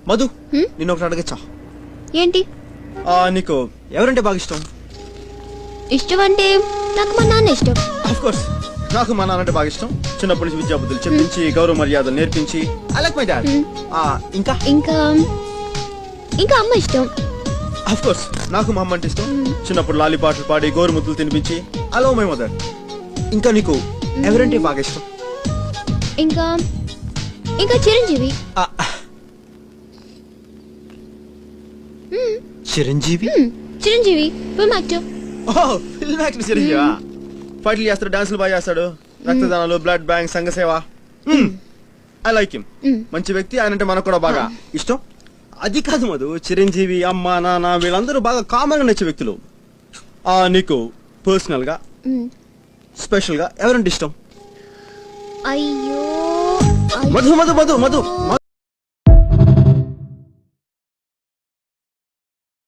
మధు నిన్న ఒకటి అడగచ్చా? ఏంటి? నీకు ఎవరంటే బాగా ఇష్టం? ఇష్టం అంటే నాకు మా నాన్న ఇష్టం. ఆఫ్ కోర్స్ నాకు మా నాన్న అంటే బాగా ఇష్టం. చిన్నప్పటి నుంచి విద్యా బుద్ధులు చెప్పించి గౌరవ మర్యాదలు నేర్పించి ఐ లైక్ మై డాడ్. ఇంకా ఇంకా ఇంకా అమ్మ ఇష్టం. ఆఫ్ కోర్స్ నాకు మా అమ్మ అంటే ఇష్టం. చిన్నప్పుడు లాలి పాటలు పాడి గోరు ముద్దులు తినిపించి ఐ లవ్ మై మదర్. ఇంకా నీకు ఎవరంటే బాగా ఇష్టం? ఇంకా ఇంకా Chiranjeevi. Chiranjeevi? Chiranjeevi film actor. Film actor చిరంజీవా? ఫైట్లు చేస్తాడు, డాన్సులు బాగా చేస్తాడు, రక్తదానాలు, బ్లడ్ బ్యాంక్, సంఘ సేవ. I like him. మంచి వ్యక్తి. ఆయన అంటే మనకు కూడా బాగా ఇష్టం. అది కాదు మధు, చిరంజీవి అమ్మ నాన్న వీళ్ళందరూ బాగా కామన్ గా నచ్చే వ్యక్తులు. నీకు పర్సనల్ గా స్పెషల్ గా ఎవరంటే ఇష్టం? అయ్యో మధు మధు మధు మధు